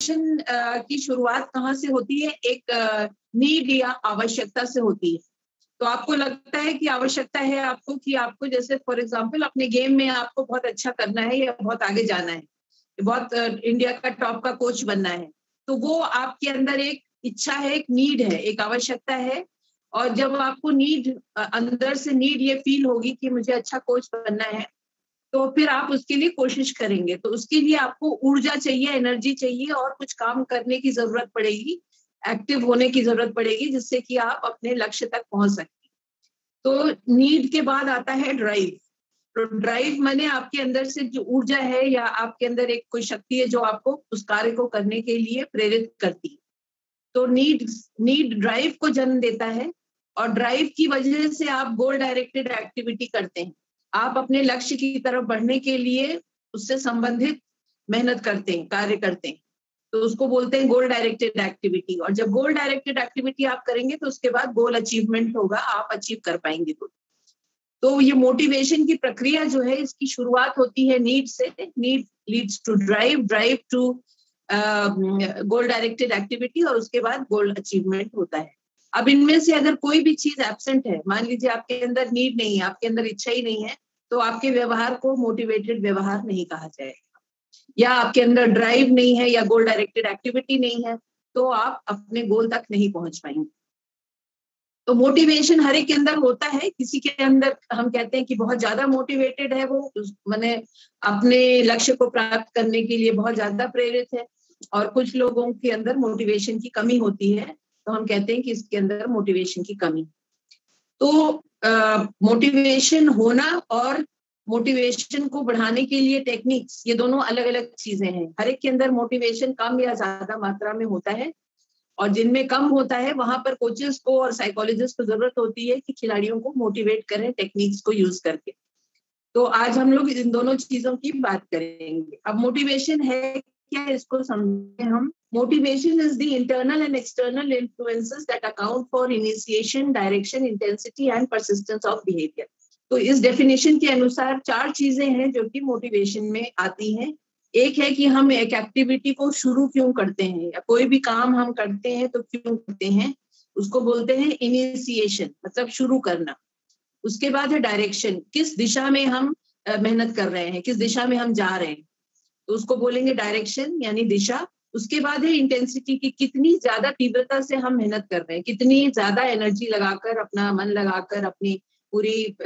की शुरुआत कहाँ से होती है? एक नीड या आवश्यकता से होती है। तो आपको लगता है कि आवश्यकता है आपको कि आपको जैसे फॉर एग्जांपल अपने गेम में आपको बहुत अच्छा करना है या बहुत आगे जाना है, बहुत इंडिया का टॉप का कोच बनना है, तो वो आपके अंदर एक इच्छा है, एक नीड है, एक आवश्यकता है। और जब आपको नीड अंदर से नीड ये फील होगी कि मुझे अच्छा कोच बनना है, तो फिर आप उसके लिए कोशिश करेंगे। तो उसके लिए आपको ऊर्जा चाहिए, एनर्जी चाहिए और कुछ काम करने की जरूरत पड़ेगी, एक्टिव होने की जरूरत पड़ेगी, जिससे कि आप अपने लक्ष्य तक पहुंच सकें। तो नीड के बाद आता है ड्राइव। तो ड्राइव माने आपके अंदर से जो ऊर्जा है या आपके अंदर एक कोई शक्ति है जो आपको उस कार्य को करने के लिए प्रेरित करती है। तो नीड नीड ड्राइव को जन्म देता है, और ड्राइव की वजह से आप गोल डायरेक्टेड एक्टिविटी करते हैं। आप अपने लक्ष्य की तरफ बढ़ने के लिए उससे संबंधित मेहनत करते हैं, कार्य करते हैं। तो उसको बोलते हैं गोल डायरेक्टेड एक्टिविटी। और जब गोल डायरेक्टेड एक्टिविटी आप करेंगे तो उसके बाद गोल अचीवमेंट होगा, आप अचीव कर पाएंगे। तो ये मोटिवेशन की प्रक्रिया जो है, इसकी शुरुआत होती है नीड से। Need leads to drive, drive to goal directed activity, और उसके बाद गोल अचीवमेंट होता है। अब इनमें से अगर कोई भी चीज एब्सेंट है, मान लीजिए आपके अंदर नीड नहीं है, आपके अंदर इच्छा ही नहीं है, तो आपके व्यवहार को मोटिवेटेड व्यवहार नहीं कहा जाएगा। या आपके अंदर ड्राइव नहीं है या गोल डायरेक्टेड एक्टिविटी नहीं है, तो आप अपने गोल तक नहीं पहुंच पाएंगे। तो मोटिवेशन हर एक के अंदर होता है। किसी के अंदर हम कहते हैं कि बहुत ज्यादा मोटिवेटेड है, वो माने अपने लक्ष्य को प्राप्त करने के लिए बहुत ज्यादा प्रेरित है। और कुछ लोगों के अंदर मोटिवेशन की कमी होती है, तो हम कहते हैं कि इसके अंदर मोटिवेशन की कमी। तो मोटिवेशन होना और मोटिवेशन को बढ़ाने के लिए टेक्निक्स, ये दोनों अलग अलग चीजें हैं। हर एक के अंदर मोटिवेशन कम या ज्यादा मात्रा में होता है, और जिनमें कम होता है वहां पर कोचेस को और साइकोलॉजिस्ट को जरूरत होती है कि खिलाड़ियों को मोटिवेट करें टेक्निक्स को यूज करके। तो आज हम लोग इन दोनों चीजों की बात करेंगे। अब मोटिवेशन है क्या, इसको समझें हम। Motivation is the internal and external influences that account for initiation, direction, intensity and persistence of behaviour. तो इस डेफिनेशन के अनुसार 4 चीजें हैं जो कि मोटिवेशन में आती हैं। एक है कि हम एक एक्टिविटी को शुरू क्यों करते हैं, या कोई भी काम हम करते हैं तो क्यों करते हैं, उसको बोलते हैं इनिशिएशन, मतलब शुरू करना। उसके बाद है डायरेक्शन, किस दिशा में हम मेहनत कर रहे हैं, किस दिशा में हम जा रहे हैं, तो उसको बोलेंगे डायरेक्शन यानी दिशा। उसके बाद है इंटेंसिटी, की कितनी ज्यादा तीव्रता से हम मेहनत कर रहे हैं, कितनी ज्यादा एनर्जी लगाकर, अपना मन लगाकर, अपनी पूरी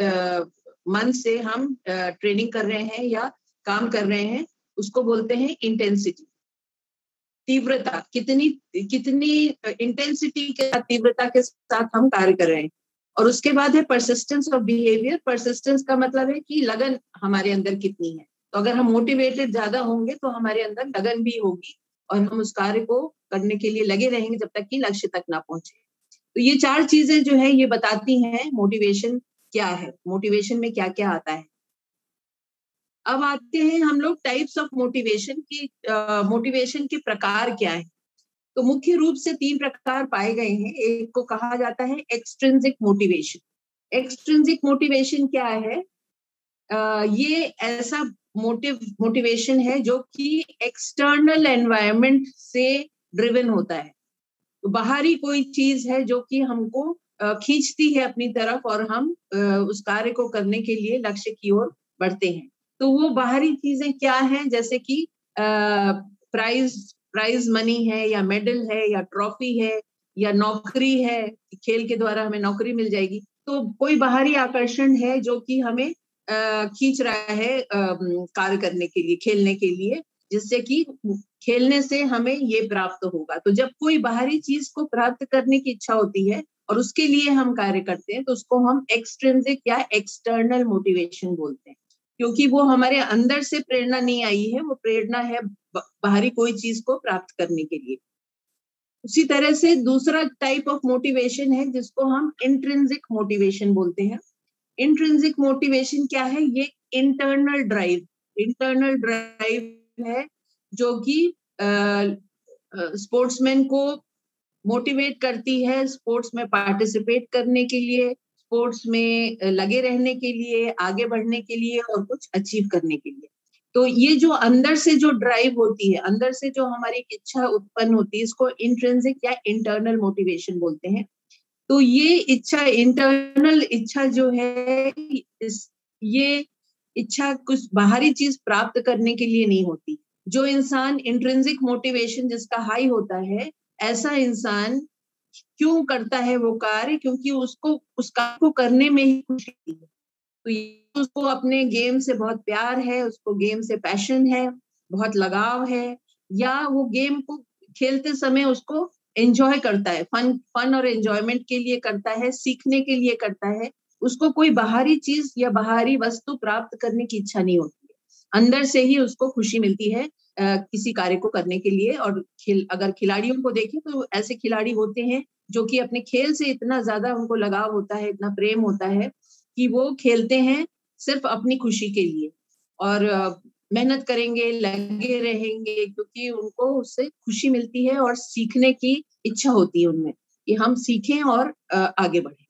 मन से हम ट्रेनिंग कर रहे हैं या काम कर रहे हैं, उसको बोलते हैं इंटेंसिटी। तीव्रता, कितनी कितनी इंटेंसिटी के साथ, तीव्रता के साथ हम कार्य कर रहे हैं। और उसके बाद है परसिस्टेंस ऑफ बिहेवियर। परसिस्टेंस का मतलब है कि लगन हमारे अंदर कितनी है। तो अगर हम मोटिवेटेड ज्यादा होंगे तो हमारे अंदर लगन भी होगी, और हम उस कार्य को करने के लिए लगे रहेंगे जब तक कि लक्ष्य तक ना पहुंचे। तो ये 4 चीजें जो है ये बताती हैं मोटिवेशन क्या है, मोटिवेशन में क्या क्या आता है। अब आते हैं हम लोग टाइप्स ऑफ मोटिवेशन की। मोटिवेशन के प्रकार क्या है। तो मुख्य रूप से 3 प्रकार पाए गए हैं। एक को कहा जाता है एक्सट्रिंसिक मोटिवेशन। एक्सट्रिंसिक मोटिवेशन क्या है? ये ऐसा मोटिवेशन है जो कि एक्सटर्नल एनवायरनमेंट से ड्रिवन होता है। तो बाहरी कोई चीज है जो कि हमको खींचती है अपनी तरफ, और हम उस कार्य को करने के लिए लक्ष्य की ओर बढ़ते हैं। तो वो बाहरी चीजें क्या हैं, जैसे कि प्राइज मनी है, या मेडल है, या ट्रॉफी है, या नौकरी है, खेल के द्वारा हमें नौकरी मिल जाएगी। तो कोई बाहरी आकर्षण है जो कि हमें खींच रहा है कार्य करने के लिए, खेलने के लिए, जिससे कि खेलने से हमें ये प्राप्त होगा। तो जब कोई बाहरी चीज को प्राप्त करने की इच्छा होती है और उसके लिए हम कार्य करते हैं, तो उसको हम एक्सट्रिंसिक या एक्सटर्नल मोटिवेशन बोलते हैं, क्योंकि वो हमारे अंदर से प्रेरणा नहीं आई है, वो प्रेरणा है बाहरी कोई चीज को प्राप्त करने के लिए। उसी तरह से दूसरा टाइप ऑफ मोटिवेशन है जिसको हम इंट्रिंसिक मोटिवेशन बोलते हैं। इंट्रिंसिक मोटिवेशन क्या है? ये इंटरनल ड्राइव है जो कि स्पोर्ट्समैन को मोटिवेट करती है स्पोर्ट्स में पार्टिसिपेट करने के लिए, स्पोर्ट्स में लगे रहने के लिए, आगे बढ़ने के लिए और कुछ अचीव करने के लिए। तो ये जो अंदर से जो ड्राइव होती है, अंदर से जो हमारी इच्छा उत्पन्न होती है, इसको इंट्रिंसिक या इंटरनल मोटिवेशन बोलते हैं। तो ये इच्छा, इंटरनल इच्छा जो है, ये इच्छा कुछ बाहरी चीज प्राप्त करने के लिए नहीं होती। जो इंसान इंट्रिंसिक मोटिवेशन जिसका हाई होता है, ऐसा इंसान क्यों करता है वो कार्य? क्योंकि उसको उस कार्य को करने में ही खुशी है। तो ये उसको अपने गेम से बहुत प्यार है, उसको गेम से पैशन है, बहुत लगाव है, या वो गेम को खेलते समय उसको एंजॉय करता है, फन फन और एंजॉयमेंट के लिए करता है, सीखने के लिए करता है। उसको कोई बाहरी चीज या बाहरी वस्तु प्राप्त करने की इच्छा नहीं होती है। अंदर से ही उसको खुशी मिलती है किसी कार्य को करने के लिए। और अगर खिलाड़ियों को देखें तो ऐसे खिलाड़ी होते हैं जो कि अपने खेल से इतना ज्यादा उनको लगाव होता है, इतना प्रेम होता है कि वो खेलते हैं सिर्फ अपनी खुशी के लिए, और मेहनत करेंगे, लगे रहेंगे, क्योंकि उनको उससे खुशी मिलती है और सीखने की इच्छा होती है उनमें कि हम सीखें और आगे बढ़ें।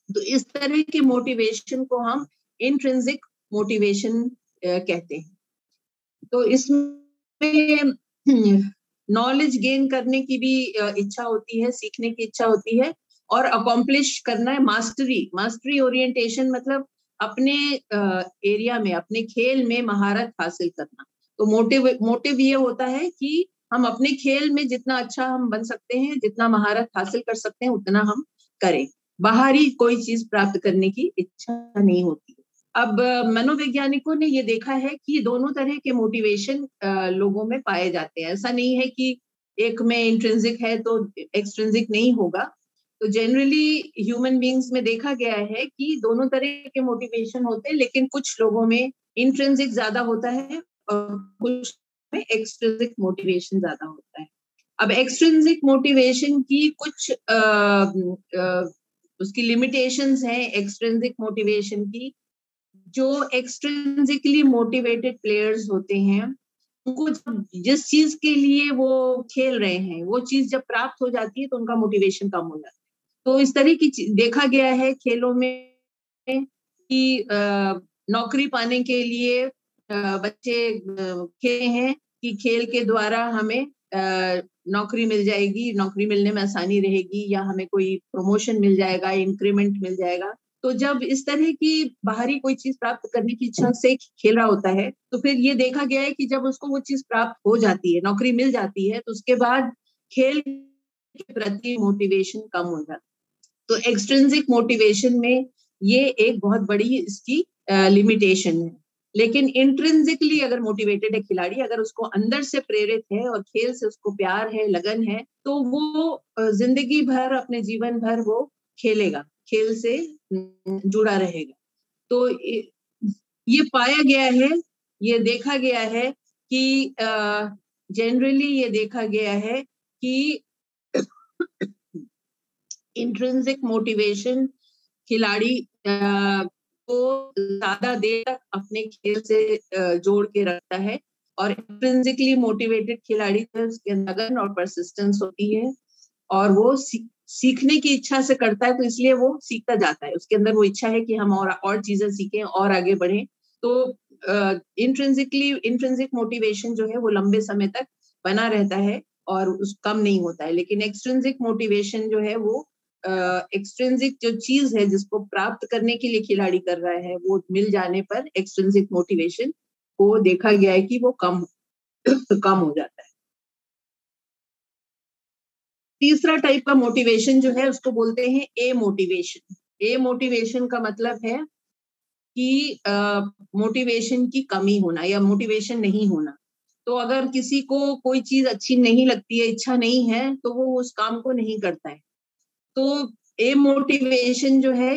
तो इस तरह के मोटिवेशन को हम इंट्रिंसिक मोटिवेशन कहते हैं। तो इसमें नॉलेज गेन करने की भी इच्छा होती है, सीखने की इच्छा होती है, और अकॉम्प्लिश करना है, मास्टरी। मास्टरी ओरिएंटेशन मतलब अपने एरिया में, अपने खेल में महारत हासिल करना। तो मोटिव ये होता है कि हम अपने खेल में जितना अच्छा हम बन सकते हैं, जितना महारत हासिल कर सकते हैं, उतना हम करें। बाहरी कोई चीज प्राप्त करने की इच्छा नहीं होती। अब मनोवैज्ञानिकों ने ये देखा है कि दोनों तरह के मोटिवेशन लोगों में पाए जाते हैं। ऐसा नहीं है कि एक में इंट्रिंसिक है तो एक्सट्रिंसिक नहीं होगा। तो जनरली ह्यूमन बींग्स में देखा गया है कि दोनों तरह के मोटिवेशन होते हैं, लेकिन कुछ लोगों में इंट्रिंसिक ज्यादा होता है और कुछ में एक्सट्रिंसिक मोटिवेशन ज्यादा होता है। अब एक्सट्रिंसिक मोटिवेशन की कुछ उसकी लिमिटेशंस हैं एक्सट्रिंसिक मोटिवेशन की। जो एक्सट्रिंसिकली मोटिवेटेड प्लेयर्स होते हैं, उनको जिस चीज के लिए वो खेल रहे हैं, वो चीज जब प्राप्त हो जाती है तो उनका मोटिवेशन कम हो जाता है। तो इस तरह की देखा गया है खेलों में कि नौकरी पाने के लिए बच्चे खेले हैं कि खेल के द्वारा हमें नौकरी मिल जाएगी, नौकरी मिलने में आसानी रहेगी, या हमें कोई प्रमोशन मिल जाएगा, इंक्रीमेंट मिल जाएगा। तो जब इस तरह की बाहरी कोई चीज प्राप्त करने की इच्छा से खेल रहा होता है, तो फिर ये देखा गया है कि जब उसको वो चीज प्राप्त हो जाती है, नौकरी मिल जाती है, तो उसके बाद खेल के प्रति मोटिवेशन कम हो जाता है। तो एक्सट्रिंसिक मोटिवेशन में ये एक बहुत बड़ी इसकी लिमिटेशन है। लेकिन इंट्रिंसिकली अगर मोटिवेटेड है खिलाड़ी, अगर उसको अंदर से प्रेरित है और खेल से उसको प्यार है, लगन है, तो वो जिंदगी भर, अपने जीवन भर वो खेलेगा, खेल से जुड़ा रहेगा। तो ये पाया गया है, ये देखा गया है कि जनरली ये देखा गया है कि इंट्रिंसिक मोटिवेशन खिलाड़ी को ज्यादा देर तक अपने खेल से जोड़ के रखता है, और इंट्रिंसिकली मोटिवेटेड खिलाड़ी उसके लगन और परसिस्टेंस होती है, और वो सीखने की इच्छा से करता है, तो इसलिए वो सीखता जाता है। उसके अंदर वो इच्छा है कि हम और चीजें सीखें और आगे बढ़ें। तो इंट्रिंसिक मोटिवेशन जो है वो लंबे समय तक बना रहता है और उस कम नहीं होता है। लेकिन एक्सट्रिंसिक मोटिवेशन जो है वो एक्सट्रिंसिक जो चीज है जिसको प्राप्त करने के लिए खिलाड़ी कर रहा है, वो मिल जाने पर एक्सट्रिंसिक मोटिवेशन को देखा गया है कि वो कम कम हो जाता है। तीसरा टाइप का मोटिवेशन जो है उसको बोलते हैं ए मोटिवेशन। ए मोटिवेशन का मतलब है कि मोटिवेशन की कमी होना या मोटिवेशन नहीं होना। तो अगर किसी को कोई चीज अच्छी नहीं लगती है, इच्छा नहीं है, तो वो उस काम को नहीं करता है। तो ए मोटिवेशन जो है,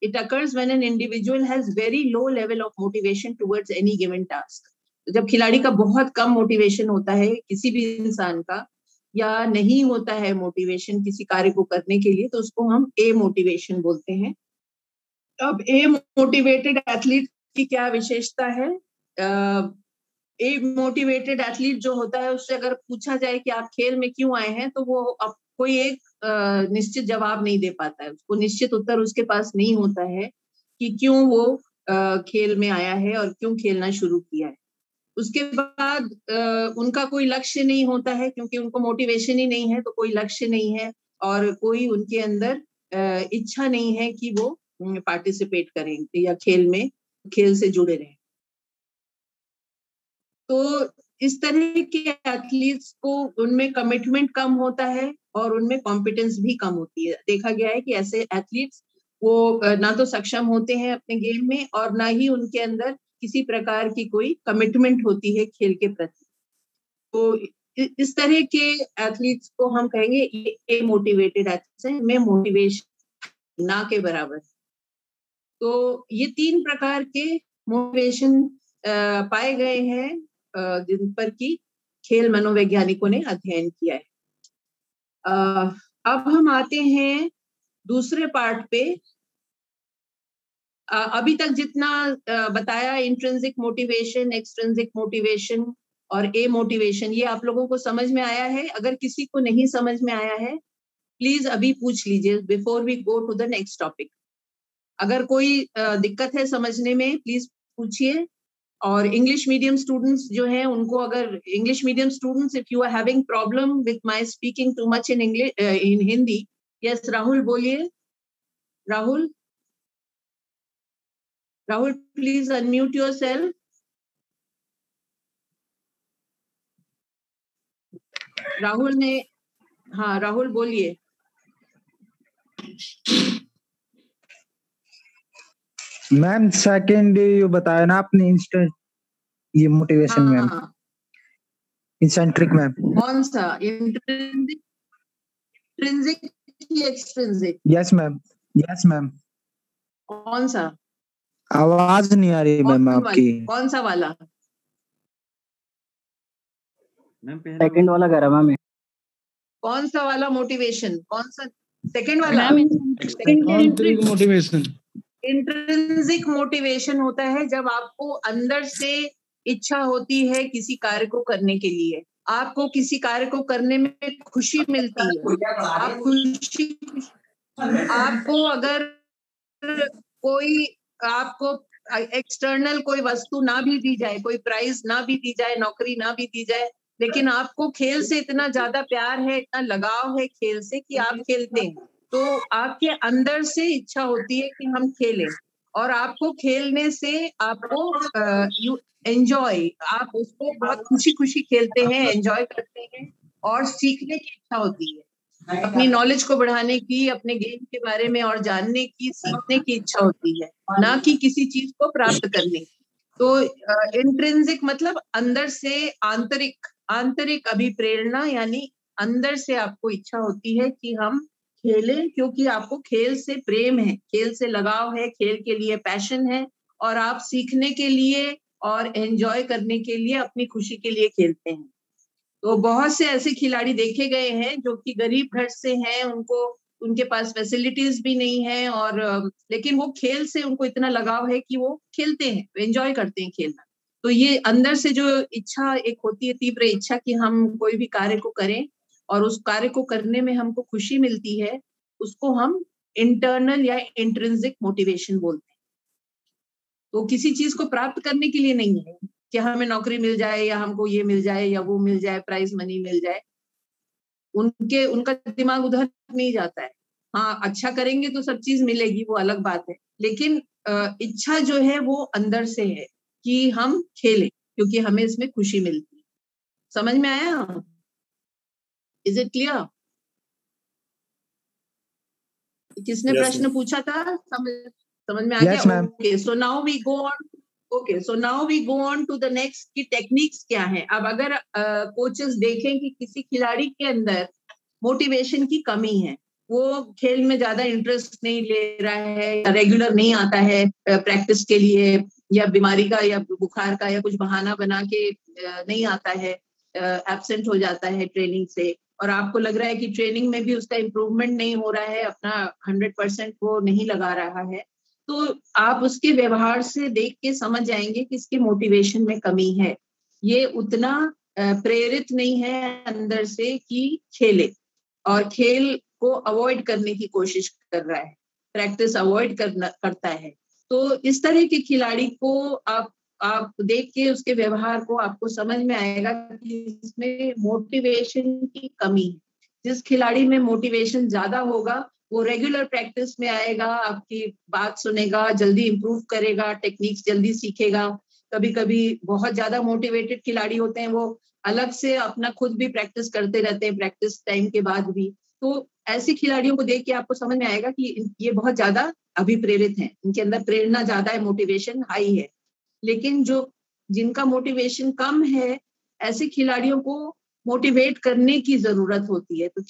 it occurs when an individual has very low level of motivation towards any given task। तो जब खिलाड़ी का बहुत कम मोटिवेशन होता है किसी भी इंसान का, या नहीं होता है मोटिवेशन किसी कार्य को करने के लिए, तो उसको हम ए मोटिवेशन बोलते हैं। अब ए मोटिवेटेड एथलीट की क्या विशेषता है? ए मोटिवेटेड एथलीट जो होता है, उससे अगर पूछा जाए कि आप खेल में क्यों आए हैं, तो वो कोई एक निश्चित जवाब नहीं दे पाता है। उसको निश्चित उत्तर उसके पास नहीं होता है कि क्यों वो खेल में आया है और क्यों खेलना शुरू किया है। उसके बाद उनका कोई लक्ष्य नहीं होता है, क्योंकि उनको मोटिवेशन ही नहीं है, तो कोई लक्ष्य नहीं है और कोई उनके अंदर इच्छा नहीं है कि वो पार्टिसिपेट करें या खेल से जुड़े रहें। तो इस तरह के एथलीट्स को उनमें कमिटमेंट कम होता है और उनमें कॉम्पिटेंस भी कम होती है। देखा गया है कि ऐसे एथलीट्स वो ना तो सक्षम होते हैं अपने गेम में और ना ही उनके अंदर किसी प्रकार की कोई कमिटमेंट होती है खेल के प्रति। तो इस तरह के एथलीट्स को हम कहेंगे ये मोटिवेटेड एथलीट्स हैं, में मोटिवेशन ना के बराबर। तो ये 3 प्रकार के मोटिवेशन पाए गए हैं जिन पर कि खेल मनोवैज्ञानिकों ने अध्ययन किया है। अब हम आते हैं दूसरे पार्ट पे। अभी तक जितना बताया इंट्रिंसिक मोटिवेशन, एक्सट्रिंसिक मोटिवेशन और ए मोटिवेशन, ये आप लोगों को समझ में आया है? अगर किसी को नहीं समझ में आया है प्लीज अभी पूछ लीजिए before we go to the next topic. अगर कोई दिक्कत है समझने में प्लीज पूछिए। और इंग्लिश मीडियम स्टूडेंट्स जो हैं उनको, अगर English medium students if you are having problem with my speaking too much in English in Hindi, yes Rahul बोलिए। Rahul please unmute yourself. Rahul ने, हाँ राहुल बोलिए। मैम सेकंड ये बताया ना आपने इंस्टेंट ये मोटिवेशन मैम, इंसेंट्रिक मैम। कौन सा, इंट्रिंसिक या extrinsic? Yes ma'am, yes ma'am. कौन सा? आवाज नहीं आ रही मैम आपकी। कौन सा वाला? सेकंड वाला कह रहा मैम। कौन सा वाला मोटिवेशन? कौन सा? सेकंड वाला मोटिवेशन। इंट्रिंसिक मोटिवेशन होता है जब आपको अंदर से इच्छा होती है किसी कार्य को करने के लिए, आपको किसी कार्य को करने में खुशी मिलती है। आपको अगर कोई आपको एक्सटर्नल कोई वस्तु ना भी दी जाए, कोई प्राइज ना भी दी जाए, नौकरी ना भी दी जाए, लेकिन आपको खेल से इतना ज्यादा प्यार है, इतना लगाव है खेल से कि आप खेलते हैं, तो आपके अंदर से इच्छा होती है कि हम खेलें और आपको खेलने से आपको यू एंजॉय, आप उसको बहुत खुशी खुशी खेलते हैं, एंजॉय करते हैं और सीखने की इच्छा होती है, अपनी नॉलेज को बढ़ाने की, अपने गेम के बारे में और जानने की, सीखने की इच्छा होती है, ना कि किसी चीज को प्राप्त करने की। तो इंट्रिंसिक मतलब अंदर से आंतरिक अभिप्रेरणा, यानी अंदर से आपको इच्छा होती है कि हम खेलें, क्योंकि आपको खेल से प्रेम है, खेल से लगाव है, खेल के लिए पैशन है और आप सीखने के लिए और एंजॉय करने के लिए, अपनी खुशी के लिए खेलते हैं। तो बहुत से ऐसे खिलाड़ी देखे गए हैं जो कि गरीब घर से हैं, उनके पास फैसिलिटीज भी नहीं है और लेकिन वो खेल से उनको इतना लगाव है कि वो खेलते हैं, एंजॉय करते हैं खेलना। तो ये अंदर से जो इच्छा एक होती है, तीव्र इच्छा कि हम कोई भी कार्य को करें और उस कार्य को करने में हमको खुशी मिलती है, उसको हम इंटरनल या इंट्रिंसिक मोटिवेशन बोलते हैं। तो किसी चीज को प्राप्त करने के लिए नहीं है कि हमें नौकरी मिल जाए या हमको ये मिल जाए या वो मिल जाए, प्राइज मनी मिल जाए, उनका दिमाग उधर नहीं जाता है। हाँ, अच्छा करेंगे तो सब चीज मिलेगी, वो अलग बात है, लेकिन इच्छा जो है वो अंदर से है कि हम खेलें क्योंकि हमें इसमें खुशी मिलती है। समझ में आया? Is it clear? किसने प्रश्न पूछा था? समझ में आ Yes, गया? ma'am. Okay, so now we go on. Okay, so now we go on to the next की टेक्निक्स क्या है। अब अगर कोचेस देखें कि किसी खिलाड़ी के अंदर मोटिवेशन की कमी है, वो खेल में ज्यादा इंटरेस्ट नहीं ले रहा है, रेगुलर नहीं आता है प्रैक्टिस के लिए, या बीमारी का या बुखार का या कुछ बहाना बना के नहीं आता है, एब्सेंट हो जाता है ट्रेनिंग से, और आपको लग रहा है कि ट्रेनिंग में भी उसका इम्प्रूवमेंट नहीं हो रहा है, अपना 100% वो नहीं लगा रहा है, तो आप उसके व्यवहार से देख के समझ जाएंगे कि इसके मोटिवेशन में कमी है, ये उतना प्रेरित नहीं है अंदर से कि खेले, और खेल को अवॉइड करने की कोशिश कर रहा है, प्रैक्टिस अवॉइड करता है। तो इस तरह के खिलाड़ी को आप आप देख के उसके व्यवहार को आपको समझ में आएगा कि इसमें मोटिवेशन की कमी है। जिस खिलाड़ी में मोटिवेशन ज्यादा होगा वो रेगुलर प्रैक्टिस में आएगा, आपकी बात सुनेगा, जल्दी इंप्रूव करेगा, टेक्निक्स जल्दी सीखेगा। कभी कभी बहुत ज्यादा मोटिवेटेड खिलाड़ी होते हैं, वो अलग से अपना खुद भी प्रैक्टिस करते रहते हैं प्रैक्टिस टाइम के बाद भी। तो ऐसे खिलाड़ियों को देख के आपको समझ में आएगा कि ये बहुत ज्यादा अभिप्रेरित हैं, इनके अंदर प्रेरणा ज्यादा है, मोटिवेशन हाई है। लेकिन जो जिनका मोटिवेशन कम है, ऐसे खिलाड़ियों को मोटिवेट करने की जरूरत होती है। तो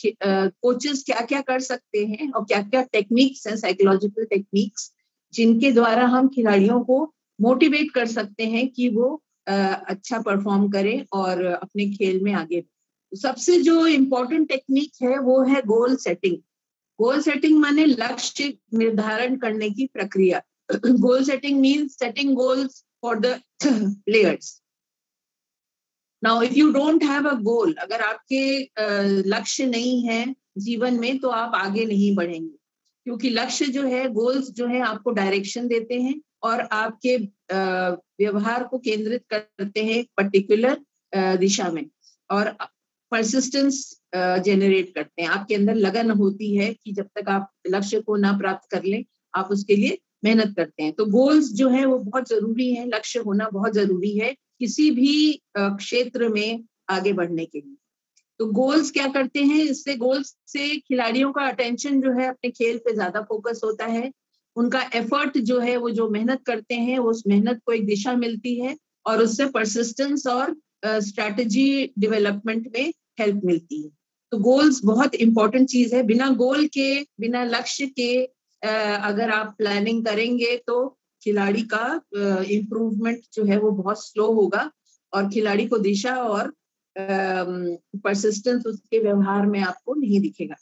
कोचेस क्या क्या कर सकते हैं और क्या क्या टेक्निक्स हैं, साइकोलॉजिकल टेक्निक्स, जिनके द्वारा हम खिलाड़ियों को मोटिवेट कर सकते हैं कि वो अच्छा परफॉर्म करें और अपने खेल में आगे। सबसे जो इम्पोर्टेंट टेक्निक है वो है गोल सेटिंग। गोल सेटिंग माने लक्ष्य निर्धारण करने की प्रक्रिया। Goal setting means setting goals for the players. Now if you don't have a goal, अगर आपके लक्ष्य नहीं है जीवन में तो आप आगे नहीं बढ़ेंगे, क्योंकि लक्ष्य जो है, गोल्स जो है आपको डायरेक्शन देते हैं और आपके व्यवहार को केंद्रित करते हैं एक पर्टिकुलर दिशा में, और परसिस्टेंस जनरेट करते हैं। आपके अंदर लगन होती है कि जब तक आप लक्ष्य को ना प्राप्त कर लें आप उसके लिए मेहनत करते हैं। तो गोल्स जो है वो बहुत जरूरी है, लक्ष्य होना बहुत जरूरी है किसी भी क्षेत्र में आगे बढ़ने के लिए। तो गोल्स क्या करते हैं, इससे गोल्स से खिलाड़ियों का अटेंशन जो है अपने खेल पे ज्यादा फोकस होता है। उनका एफर्ट जो है, वो जो मेहनत करते हैं उस मेहनत को एक दिशा मिलती है और उससे परसिस्टेंस और स्ट्रैटेजी डेवलपमेंट में हेल्प मिलती है। तो गोल्स बहुत इंपॉर्टेंट चीज है। बिना गोल के, बिना लक्ष्य के अगर आप प्लानिंग करेंगे तो खिलाड़ी का इम्प्रूवमेंट जो है वो बहुत स्लो होगा और खिलाड़ी को दिशा और परसिस्टेंस उसके व्यवहार में आपको नहीं दिखेगा।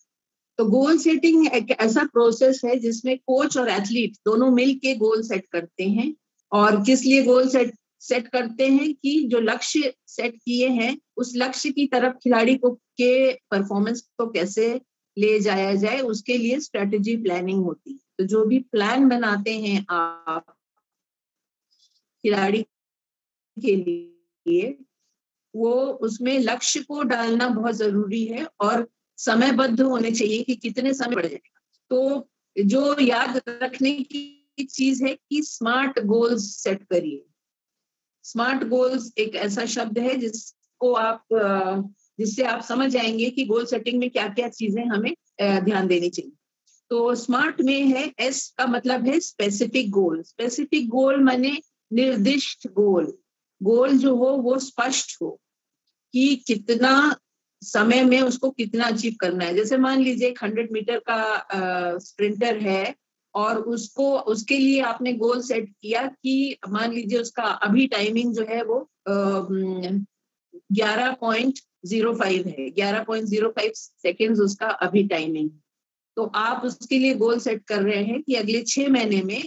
तो गोल सेटिंग एक ऐसा प्रोसेस है जिसमें कोच और एथलीट दोनों मिल के गोल सेट करते हैं। और किस लिए गोल सेट करते हैं कि जो लक्ष्य सेट किए हैं उस लक्ष्य की तरफ खिलाड़ी को के परफॉर्मेंस को कैसे ले जाया जाए, उसके लिए स्ट्रेटेजी प्लानिंग होती है। तो जो भी प्लान बनाते हैं आप खिलाड़ी के लिए, वो उसमें लक्ष्य को डालना बहुत जरूरी है और समयबद्ध होने चाहिए कि कितने समय बढ़ जाएगा। तो जो याद रखने की चीज है कि स्मार्ट गोल्स सेट करिए। स्मार्ट गोल्स एक ऐसा शब्द है जिससे आप समझ जाएंगे कि गोल सेटिंग में क्या क्या चीजें हमें ध्यान देनी चाहिए। तो स्मार्ट में है, एस का मतलब है स्पेसिफिक गोल। स्पेसिफिक गोल माने निर्दिष्ट गोल। गोल जो हो वो स्पष्ट हो कि कितना समय में उसको कितना अचीव करना है। जैसे मान लीजिए 100 मीटर का स्प्रिंटर है और उसके लिए आपने गोल सेट किया कि मान लीजिए उसका अभी टाइमिंग जो है वो 11.05 है, 11.05 सेकेंड्स उसका अभी टाइमिंग। तो आप उसके लिए गोल सेट कर रहे हैं कि अगले 6 महीने में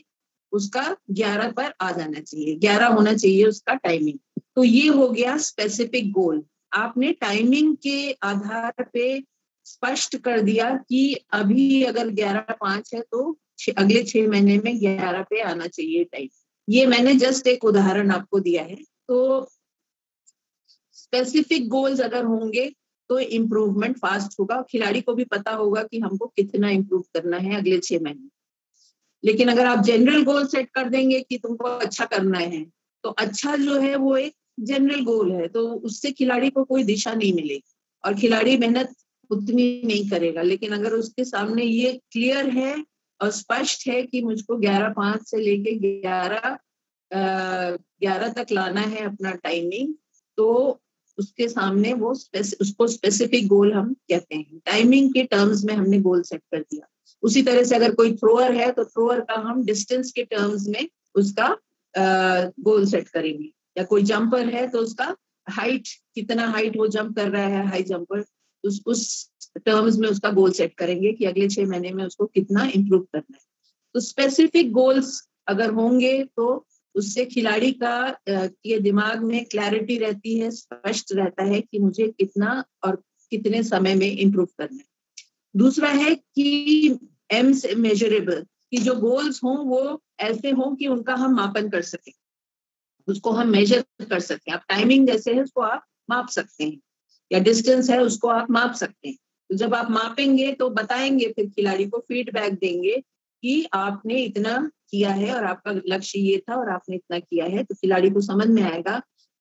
उसका 11 पर आ जाना चाहिए, 11 होना चाहिए उसका टाइमिंग। तो ये हो गया स्पेसिफिक गोल। आपने टाइमिंग के आधार पे स्पष्ट कर दिया कि अभी अगर 11:05 है तो अगले 6 महीने में 11 पे आना चाहिए टाइम। ये मैंने जस्ट एक उदाहरण आपको दिया है। तो स्पेसिफिक गोल्स अगर होंगे तो इम्प्रूवमेंट फास्ट होगा, खिलाड़ी को भी पता होगा कि हमको कितना इम्प्रूव करना है अगले 6 महीने। लेकिन अगर आप जनरल गोल सेट कर देंगे कि तुमको अच्छा करना है, तो अच्छा जो है वो एक जनरल गोल है, तो उससे खिलाड़ी को कोई दिशा नहीं मिलेगी और खिलाड़ी मेहनत उतनी नहीं करेगा। लेकिन अगर उसके सामने ये क्लियर है और स्पष्ट है कि मुझको 11:05 से लेके 11 तक लाना है अपना टाइमिंग, तो उसके सामने वो उसको स्पेसिफिक गोल हम कहते हैं। टाइमिंग के टर्म्स में हमने गोल सेट कर दिया। उसी तरह से अगर कोई थ्रोअर है तो थ्रोअर का हम डिस्टेंस के टर्म्स में उसका गोल सेट करेंगे, या कोई जंपर है तो उसका हाइट, कितना हाइट वो जंप कर रहा है हाई जंपर, उस टर्म्स में उसका गोल सेट करेंगे कि अगले 6 महीने में उसको कितना इम्प्रूव करना है। तो स्पेसिफिक गोल्स अगर होंगे तो उससे खिलाड़ी का ये दिमाग में क्लैरिटी रहती है, स्पष्ट रहता है कि मुझे कितना और कितने समय में इम्प्रूव करना है। दूसरा है कि एम से मेजरेबल, कि जो गोल्स हों वो ऐसे हों कि उनका हम मापन कर सकें। उसको हम मेजर कर सकते हैं। आप टाइमिंग जैसे है उसको आप माप सकते हैं, या डिस्टेंस है उसको आप माप सकते हैं। तो जब आप मापेंगे तो बताएंगे, फिर खिलाड़ी को फीडबैक देंगे कि आपने इतना किया है और आपका लक्ष्य ये था और आपने इतना किया है। तो खिलाड़ी को समझ में आएगा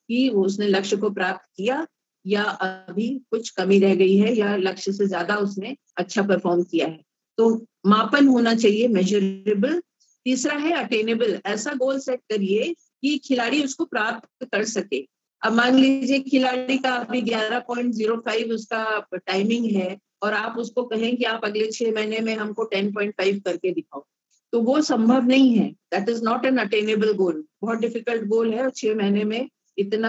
कि वो उसने लक्ष्य को प्राप्त किया या अभी कुछ कमी रह गई है, या लक्ष्य से ज्यादा उसने अच्छा परफॉर्म किया है। तो मापन होना चाहिए, मेजरेबल। तीसरा है अटेनेबल। ऐसा गोल सेट करिए कि खिलाड़ी उसको प्राप्त कर सके। अब मान लीजिए खिलाड़ी का अभी 11.05 उसका टाइमिंग है और आप उसको कहें कि आप अगले 6 महीने में हमको 10.5 करके दिखाओ, तो वो संभव नहीं है। That is not an attainable goal. बहुत डिफिकल्ट गोल है और 6 महीने में इतना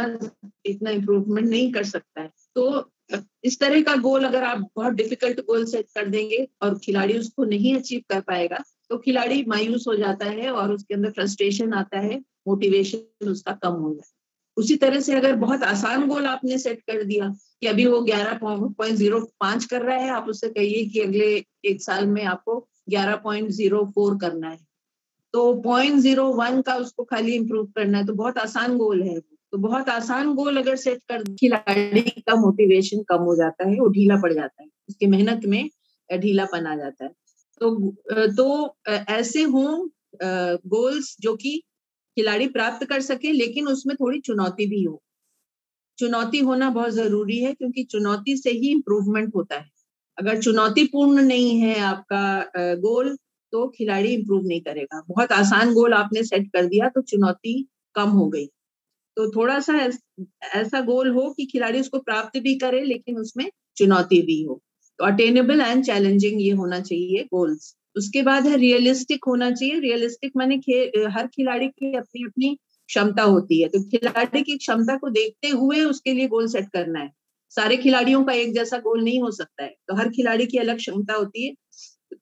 इतना इम्प्रूवमेंट नहीं कर सकता है। तो इस तरह का गोल अगर आप बहुत डिफिकल्ट गोल सेट कर देंगे और खिलाड़ी उसको नहीं अचीव कर पाएगा, तो खिलाड़ी मायूस हो जाता है और उसके अंदर फ्रस्ट्रेशन आता है, मोटिवेशन उसका कम हो जाता है। उसी तरह से अगर बहुत आसान गोल आपने सेट कर दिया कि अभी वो 11.05 कर रहा है, आप उससे कहिए कि अगले 1 साल में आपको 11.04 करना है, तो 0.01 का उसको खाली इंप्रूव करना है। तो बहुत आसान गोल है। तो बहुत आसान गोल अगर सेट कर, खिलाड़ी का मोटिवेशन कम हो जाता है, वो ढीला पड़ जाता है, उसकी मेहनत में ढीलापन आ जाता है। तो ऐसे हों गोल्स जो कि खिलाड़ी प्राप्त कर सके, लेकिन उसमें थोड़ी चुनौती भी हो। चुनौती होना बहुत जरूरी है, क्योंकि चुनौती से ही इम्प्रूवमेंट होता है। अगर चुनौतीपूर्ण नहीं है आपका गोल, तो खिलाड़ी इम्प्रूव नहीं करेगा। बहुत आसान गोल आपने सेट कर दिया तो चुनौती कम हो गई। तो थोड़ा सा ऐसा गोल हो कि खिलाड़ी उसको प्राप्त भी करे, लेकिन उसमें चुनौती भी हो। तो अटेनेबल एंड चैलेंजिंग ये होना चाहिए गोल्स। उसके बाद है रियलिस्टिक होना चाहिए। रियलिस्टिक माने हर खिलाड़ी की अपनी अपनी क्षमता होती है, तो खिलाड़ी की क्षमता को देखते हुए उसके लिए गोल सेट करना है। सारे खिलाड़ियों का एक जैसा गोल नहीं हो सकता है, तो हर खिलाड़ी की अलग क्षमता होती है।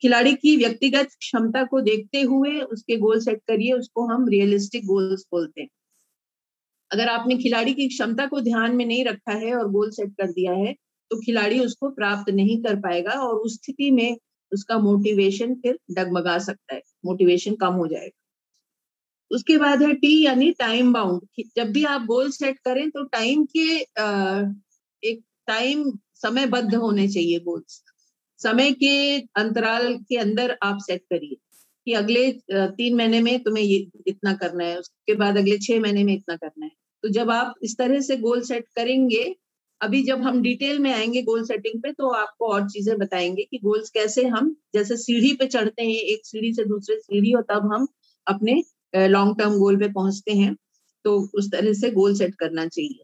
खिलाड़ी की व्यक्तिगत क्षमता को देखते हुए उसके गोल सेट करिए, उसको हम रियलिस्टिक गोल्स बोलते हैं। अगर आपने खिलाड़ी की क्षमता को ध्यान में नहीं रखा है और गोल सेट कर दिया है, तो खिलाड़ी उसको प्राप्त नहीं कर पाएगा और उस स्थिति में उसका मोटिवेशन फिर डगमगा सकता है, मोटिवेशन कम हो जाएगा। उसके बाद है टी यानी टाइम बाउंड। जब भी आप गोल सेट करें तो टाइम के एक टाइम समयबद्ध होने चाहिए गोल्स। समय के अंतराल के अंदर आप सेट करिए कि अगले 3 महीने में तुम्हें ये इतना करना है, उसके बाद अगले 6 महीने में इतना करना है। तो जब आप इस तरह से गोल सेट करेंगे, अभी जब हम डिटेल में आएंगे गोल सेटिंग पे, तो आपको और चीजें बताएंगे कि गोल्स कैसे हम जैसे सीढ़ी पे चढ़ते हैं, एक सीढ़ी से दूसरे सीढ़ी, और तब हम अपने लॉन्ग टर्म गोल पे पहुंचते हैं। तो उस तरह से गोल सेट करना चाहिए।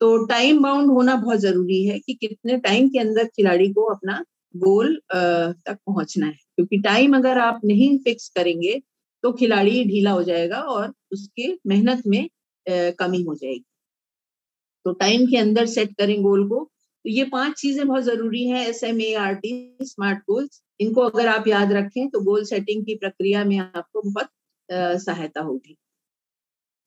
तो टाइम बाउंड होना बहुत जरूरी है कि कितने टाइम के अंदर खिलाड़ी को अपना गोल तक पहुंचना है, क्योंकि टाइम अगर आप नहीं फिक्स करेंगे तो खिलाड़ी ढीला हो जाएगा और उसके मेहनत में कमी हो जाएगी। तो टाइम के अंदर सेट करें गोल को। तो ये 5 चीजें बहुत जरूरी है, SMART, स्मार्ट गोल्स। इनको अगर आप याद रखें तो गोल सेटिंग की प्रक्रिया में आपको बहुत सहायता होगी।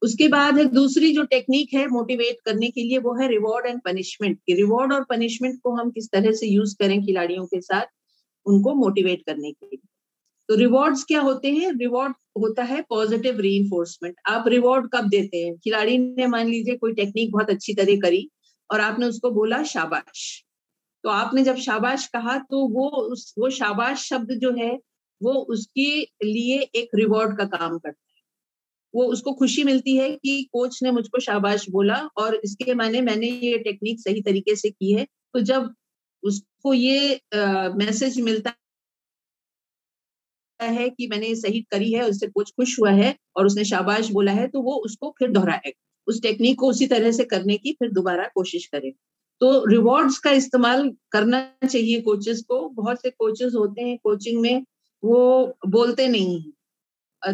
उसके बाद है दूसरी जो टेक्निक है मोटिवेट करने के लिए, वो है रिवॉर्ड एंड पनिशमेंट। रिवॉर्ड और पनिशमेंट को हम किस तरह से यूज करें खिलाड़ियों के साथ, उनको मोटिवेट करने के लिए। तो रिवॉर्ड्स क्या होते हैं? रिवॉर्ड होता है पॉजिटिव रीइंफोर्समेंट। आप रिवॉर्ड कब देते हैं? खिलाड़ी ने मान लीजिए कोई टेक्निक बहुत अच्छी तरह करी और आपने उसको बोला शाबाश, तो आपने जब शाबाश कहा तो वो शाबाश शब्द जो है वो उसके लिए एक रिवॉर्ड का काम करता है। वो उसको खुशी मिलती है कि कोच ने मुझको शाबाश बोला और इसके माने मैंने ये टेक्निक सही तरीके से की है। तो जब उसको ये मैसेज मिलता है कि मैंने सही करी है, उससे कोच खुश हुआ है और उसने शाबाश बोला है, तो वो उसको फिर दोहराएगा, उस टेक्निक को उसी तरह से करने की फिर दोबारा कोशिश करे। तो रिवॉर्ड्स का इस्तेमाल करना चाहिए कोचेस को। बहुत से कोचेस होते हैं कोचिंग में, वो बोलते नहीं है,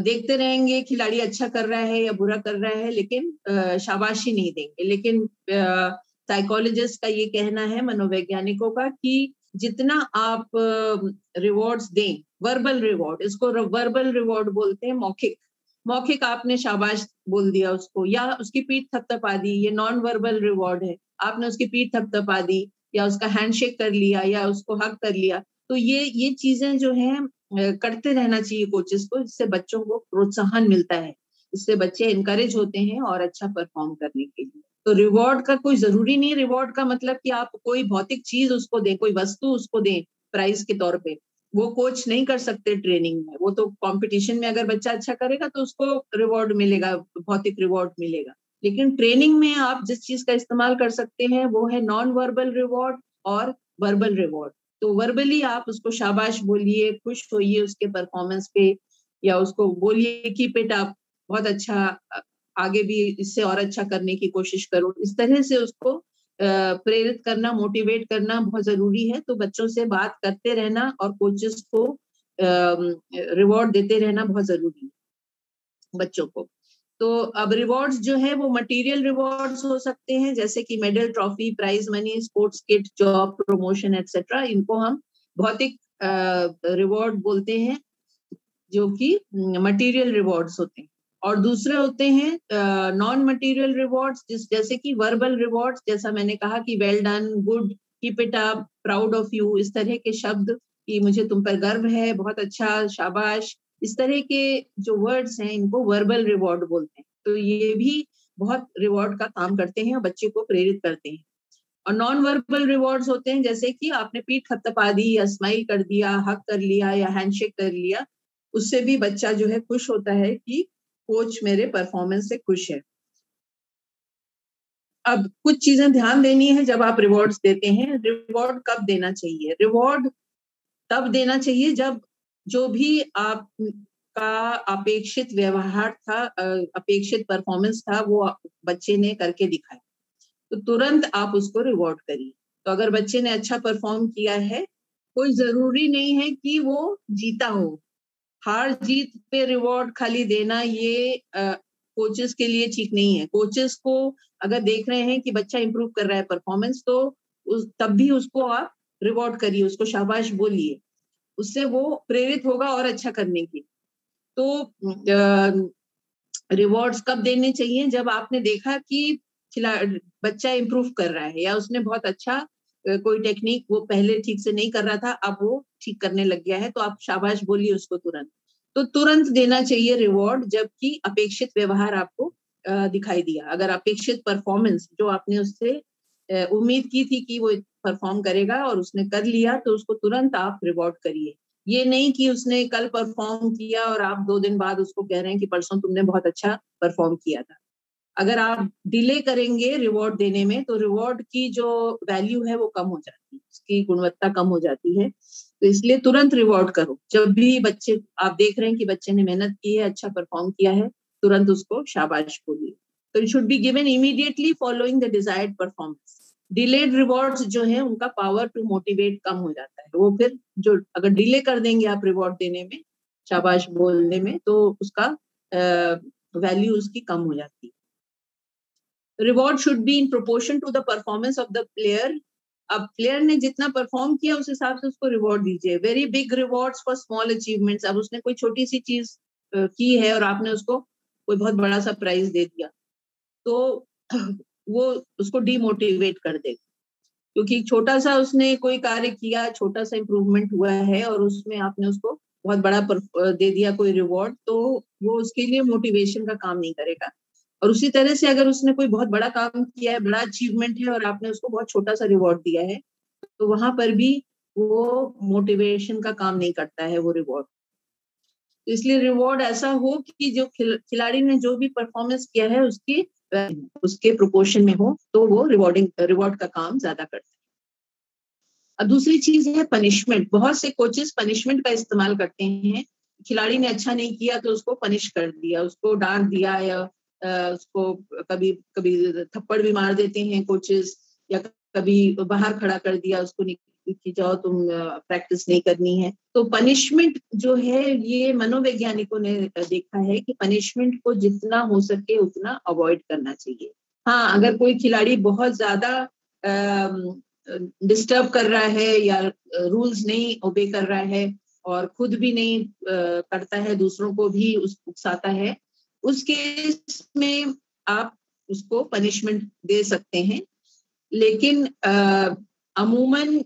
देखते रहेंगे खिलाड़ी अच्छा कर रहा है या बुरा कर रहा है, लेकिन शाबाशी नहीं देंगे। लेकिन साइकोलॉजिस्ट का ये कहना है, मनोवैज्ञानिकों का, कि जितना आप रिवॉर्ड्स दें, वर्बल रिवॉर्ड, इसको वर्बल रिवॉर्ड बोलते हैं, मौखिक मौखिक आपने शाबाश बोल दिया उसको या उसकी पीठ थपथपा दी, ये नॉन वर्बल रिवॉर्ड है। आपने उसकी पीठ थपथपा दी या उसका हैंडशेक कर लिया या उसको हग कर लिया, तो ये चीजें जो हैं करते रहना चाहिए कोचेस को, जिससे बच्चों को प्रोत्साहन मिलता है इससे बच्चे इनकरेज होते हैं और अच्छा परफॉर्म करने के लिए। तो रिवॉर्ड का कोई जरूरी नहीं, रिवॉर्ड का मतलब कि आप कोई भौतिक चीज उसको दें, कोई वस्तु उसको दें प्राइज के तौर पे, वो कोच नहीं कर सकते ट्रेनिंग में। वो तो कंपटीशन में अगर बच्चा अच्छा करेगा तो उसको रिवॉर्ड मिलेगा, भौतिक रिवॉर्ड मिलेगा। लेकिन ट्रेनिंग में आप जिस चीज का इस्तेमाल कर सकते हैं वो है नॉन वर्बल रिवॉर्ड और वर्बल रिवॉर्ड। तो वर्बली आप उसको शाबाश बोलिए, खुश होइए उसके परफॉर्मेंस पे, या उसको बोलिए कीप इट अप, बहुत अच्छा, आगे भी इससे और अच्छा करने की कोशिश करो। इस तरह से उसको प्रेरित करना, मोटिवेट करना बहुत जरूरी है। तो बच्चों से बात करते रहना और कोचेस को रिवॉर्ड देते रहना बहुत जरूरी है बच्चों को। तो अब रिवॉर्ड्स जो है वो मटेरियल रिवॉर्ड्स हो सकते हैं, जैसे कि medal, trophy, prize money, sports kit, job promotion etcetera. इनको हम भौतिक रिवॉर्ड बोलते हैं, जो कि मटेरियल रिवॉर्ड्स होते हैं। और दूसरे होते हैं नॉन मटेरियल रिवॉर्ड्स, जैसे कि वर्बल रिवॉर्ड्स, जैसा मैंने कहा कि well done, good, keep it up, proud of you, इस तरह के शब्द कि मुझे तुम पर गर्व है, बहुत अच्छा, शाबाश, इस तरह के जो वर्ड्स हैं इनको वर्बल रिवॉर्ड बोलते हैं। तो ये भी बहुत रिवॉर्ड का काम करते हैं और बच्चे को प्रेरित करते हैं। और नॉन वर्बल रिवॉर्ड्स होते हैं, जैसे कि आपने पीठ थपथपा दी या स्माइल कर दिया, हक कर लिया या हैंडशेक कर लिया, उससे भी बच्चा जो है खुश होता है कि कोच मेरे परफॉर्मेंस से खुश है। अब कुछ चीजें ध्यान देनी है जब आप रिवॉर्ड्स देते हैं। रिवॉर्ड कब देना चाहिए? रिवॉर्ड तब देना चाहिए जब जो भी आपका अपेक्षित व्यवहार था, अपेक्षित परफॉर्मेंस था, वो बच्चे ने करके दिखाया, तो तुरंत आप उसको रिवॉर्ड करिए। तो अगर बच्चे ने अच्छा परफॉर्म किया है, कोई जरूरी नहीं है कि वो जीता हो। हार जीत पे रिवॉर्ड खाली देना ये कोचेस के लिए ठीक नहीं है। कोचेस को अगर देख रहे हैं कि बच्चा इंप्रूव कर रहा है परफॉर्मेंस, तो तब भी उसको आप रिवॉर्ड करिए, उसको शाबाश बोलिए, उससे वो प्रेरित होगा और अच्छा करने की। तो रिवॉर्ड्स कब देने चाहिए? जब आपने देखा कि बच्चा इंप्रूव कर रहा है, या उसने बहुत अच्छा कोई टेक्निक वो पहले ठीक से नहीं कर रहा था, अब वो ठीक करने लग गया है, तो आप शाबाश बोलिए उसको तुरंत। तो तुरंत देना चाहिए रिवॉर्ड जबकि अपेक्षित व्यवहार आपको दिखाई दिया। अगर अपेक्षित परफॉर्मेंस जो आपने उससे उम्मीद की थी कि वो परफॉर्म करेगा और उसने कर लिया, तो उसको तुरंत आप रिवॉर्ड करिए। ये नहीं कि उसने कल परफॉर्म किया और आप 2 दिन बाद उसको कह रहे हैं कि परसों तुमने बहुत अच्छा परफॉर्म किया था। अगर आप डिले करेंगे रिवॉर्ड देने में, तो रिवॉर्ड की जो वैल्यू है वो कम हो जाती है, उसकी गुणवत्ता कम हो जाती है। तो इसलिए तुरंत रिवॉर्ड करो। जब भी बच्चे आप देख रहे हैं कि बच्चे ने मेहनत की है, अच्छा परफॉर्म किया है, तुरंत उसको शाबाश बोलिए। तो it should be given immediately following the desired performance. Delayed rewards जो है उनका पावर टू मोटिवेट कम हो जाता है। वो फिर जो अगर डिले कर देंगे आप रिवॉर्ड देने में, शाबाश बोलने में, तो उसका वैल्यू उसकी कम हो जाती है। Reward should be in proportion to the performance of the player. अब प्लेयर ने जितना परफॉर्म किया उस हिसाब से उसको रिवॉर्ड दीजिए। Very big rewards for small achievements. अब उसने कोई छोटी सी चीज की है और आपने उसको कोई बहुत बड़ा सा प्राइज दे दिया, तो वो उसको डीमोटिवेट कर देगा, क्योंकि छोटा सा उसने कोई कार्य किया, छोटा सा इम्प्रूवमेंट हुआ है और उसमें आपने उसको बहुत बड़ा दे दिया कोई रिवॉर्ड, तो वो उसके लिए मोटिवेशन का काम नहीं करेगा। और उसी तरह से अगर उसने कोई बहुत बड़ा काम किया है, बड़ा अचीवमेंट है, और आपने उसको बहुत छोटा सा रिवॉर्ड दिया है, तो वहां पर भी वो मोटिवेशन का काम नहीं करता है वो रिवॉर्ड। तो इसलिए रिवॉर्ड ऐसा हो कि जो खिलाड़ी ने जो भी परफॉर्मेंस किया है उसके प्रोपोर्शन में हो, तो वो रिवॉर्ड का काम ज्यादा करता है। अब दूसरी चीज है पनिशमेंट। बहुत से कोचेस पनिशमेंट का इस्तेमाल करते हैं। खिलाड़ी ने अच्छा नहीं किया तो उसको पनिश कर दिया, उसको डांट दिया, या उसको कभी कभी थप्पड़ भी मार देते हैं कोचेस, या कभी बाहर खड़ा कर दिया उसको कि जाओ तुम प्रैक्टिस नहीं करनी है। तो पनिशमेंट जो है, ये मनोवैज्ञानिकों ने देखा है कि पनिशमेंट को जितना हो सके उतना अवॉइड करना चाहिए। हाँ, अगर कोई खिलाड़ी बहुत ज्यादा डिस्टर्ब कर रहा है या रूल्स नहीं ओबे कर रहा है और खुद भी नहीं करता है, दूसरों को भी उकसाता है, उस केस में आप उसको पनिशमेंट दे सकते हैं। लेकिन अमूमन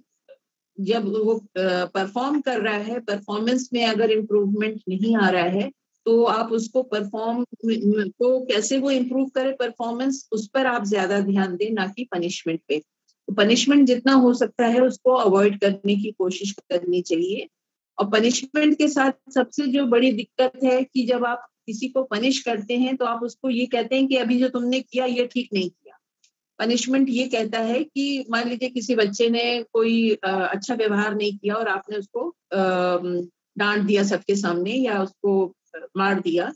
जब वो परफॉर्म कर रहा है, परफॉर्मेंस में अगर इम्प्रूवमेंट नहीं आ रहा है, तो आप उसको परफॉर्म को कैसे वो इम्प्रूव करे परफॉर्मेंस, उस पर आप ज्यादा ध्यान दें, ना कि पनिशमेंट पे। तो पनिशमेंट जितना हो सकता है उसको अवॉइड करने की कोशिश करनी चाहिए। और पनिशमेंट के साथ सबसे जो बड़ी दिक्कत है कि जब आप किसी को पनिश करते हैं तो आप उसको ये कहते हैं कि अभी जो तुमने किया ये ठीक नहीं किया। पनिशमेंट ये कहता है कि मान लीजिए किसी बच्चे ने कोई अच्छा व्यवहार नहीं किया और आपने उसको डांट दिया सबके सामने या उसको मार दिया,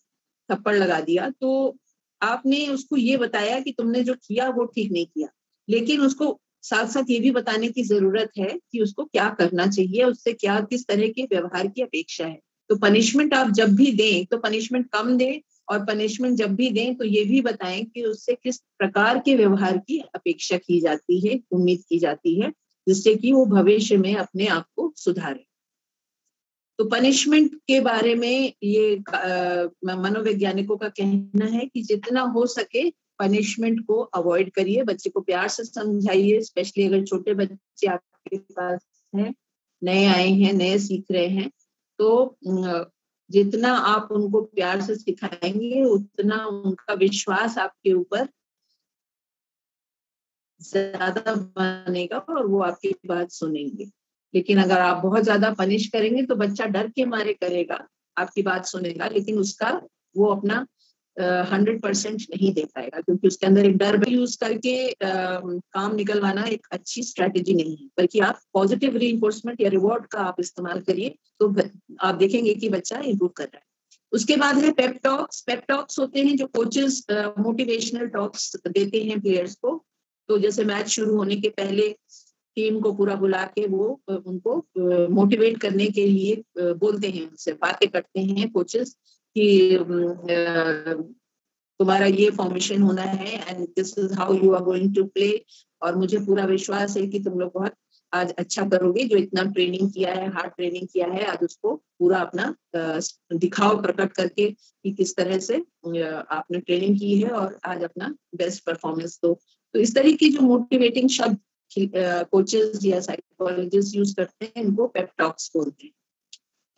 थप्पड़ लगा दिया, तो आपने उसको ये बताया कि तुमने जो किया वो ठीक नहीं किया, लेकिन उसको साथ साथ ये भी बताने की जरूरत है कि उसको क्या करना चाहिए, उससे क्या किस तरह के व्यवहार की अपेक्षा है। तो पनिशमेंट आप जब भी दें तो पनिशमेंट कम दें, और पनिशमेंट जब भी दें तो ये भी बताएं कि उससे किस प्रकार के व्यवहार की अपेक्षा की जाती है, उम्मीद की जाती है, जिससे कि वो भविष्य में अपने आप को सुधारे। तो पनिशमेंट के बारे में ये मनोवैज्ञानिकों का कहना है कि जितना हो सके पनिशमेंट को अवॉइड करिए, बच्चे को प्यार से समझाइए, स्पेशली अगर छोटे बच्चे आपके पास हैं, नए आए हैं, नए सीख रहे हैं, तो जितना आप उनको प्यार से सिखाएंगे उतना उनका विश्वास आपके ऊपर ज्यादा बनेगा और वो आपकी बात सुनेंगे। लेकिन अगर आप बहुत ज्यादा पनिश करेंगे तो बच्चा डर के मारे करेगा, आपकी बात सुनेगा, लेकिन उसका वो अपना 100% नहीं दे पाएगा, क्योंकि उसके अंदर एक डर यूज करके काम निकलवाना एक अच्छी स्ट्रैटेजी नहीं है, बल्कि आप पॉजिटिव रीइंफोर्समेंट या रिवॉर्ड का आप इस्तेमाल करिए, तो आप देखेंगे कि बच्चा इंप्रूव कर रहा है। उसके बाद है पेप टॉक्स। पेप टॉक्स होते हैं जो कोचेस मोटिवेशनल टॉक्स देते हैं प्लेयर्स को। तो जैसे मैच शुरू होने के पहले टीम को पूरा बुला के वो उनको मोटिवेट करने के लिए बोलते हैं, उनसे बातें करते हैं कोचेस कि तुम्हारा ये फॉर्मेशन होना है and this is how you are going to play, और मुझे पूरा विश्वास है कि तुम लोग बहुत आज अच्छा करोगे, जो इतना ट्रेनिंग किया है, हार्ड ट्रेनिंग किया है, आज उसको पूरा अपना दिखाओ प्रकट करके कि किस तरह से आपने ट्रेनिंग की है और आज अपना बेस्ट परफॉर्मेंस दो। तो इस तरह की जो मोटिवेटिंग शब्द कोचेस या साइकोलॉजिस्ट यूज करते हैं, इनको पेप टॉक्स बोलते हैं।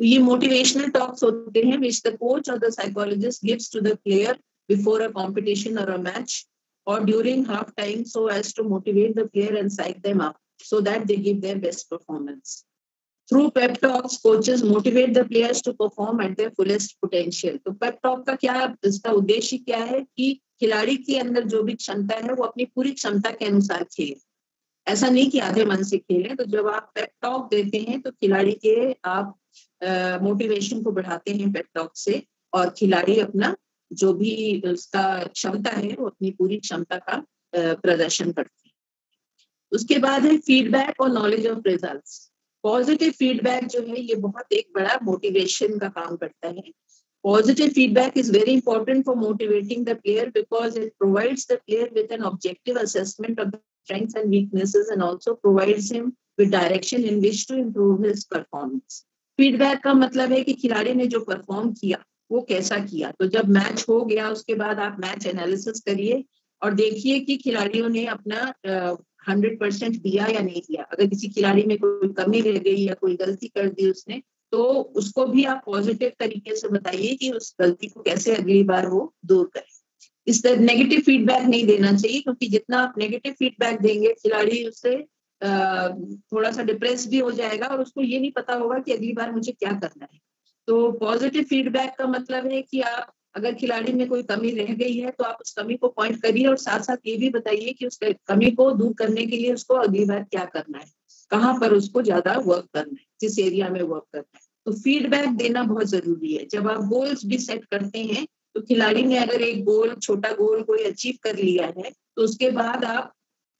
तो ये मोटिवेशनल टॉक्स होते हैं which the coach or the psychologist gives to the player before a competition or a match or during half time, so as to motivate the player and psych them up so that they give their best performance. Through pep talks, coaches motivate the players to perform at their fullest potential. तो pep talk का क्या, इसका उद्देश्य क्या है कि खिलाड़ी के अंदर जो भी क्षमता है वो अपनी पूरी क्षमता के अनुसार खेले, ऐसा नहीं कि आधे मन से खेलें। तो जब आप पेप टॉक देते हैं तो खिलाड़ी के आप मोटिवेशन को बढ़ाते हैं पेप टॉक से, और खिलाड़ी अपना जो भी उसका क्षमता है वो अपनी पूरी क्षमता का प्रदर्शन करते हैं। उसके बाद है फीडबैक और knowledge of results. Positive feedback जो है ये बहुत एक बड़ा मोटिवेशन का काम करता है। Positive feedback is very important for motivating the player because it provides the player with an objective assessment of the strengths and weaknesses and also provides him with direction in which to improve his performance. Feedback का मतलब है कि खिलाड़ी ने जो perform किया वो कैसा किया। तो जब मैच हो गया उसके बाद आप मैच एनालिसिस करिए और देखिए कि खिलाड़ियों ने अपना 100% दिया या नहीं दिया। अगर किसी खिलाड़ी में कोई कमी रह गई या कोई गलती कर दी उसने, तो उसको भी आप पॉजिटिव तरीके से बताइए कि उस गलती को कैसे अगली बार वो दूर करे। इस तरह नेगेटिव फीडबैक नहीं देना चाहिए, क्योंकि जितना आप नेगेटिव फीडबैक देंगे खिलाड़ी उससे थोड़ा सा डिप्रेस भी हो जाएगा और उसको ये नहीं पता होगा कि अगली बार मुझे क्या करना है। तो पॉजिटिव फीडबैक का मतलब है कि आप अगर खिलाड़ी में कोई कमी रह गई है तो आप उस कमी को पॉइंट करिए और साथ साथ ये भी बताइए कि उस कमी को दूर करने के लिए उसको अगली बार क्या करना है, कहाँ पर उसको ज्यादा वर्क करना है, किस एरिया में वर्क करना है। तो फीडबैक देना बहुत जरूरी है। जब आप गोल्स भी सेट करते हैं तो खिलाड़ी ने अगर एक गोल, छोटा गोल कोई अचीव कर लिया है, तो उसके बाद आप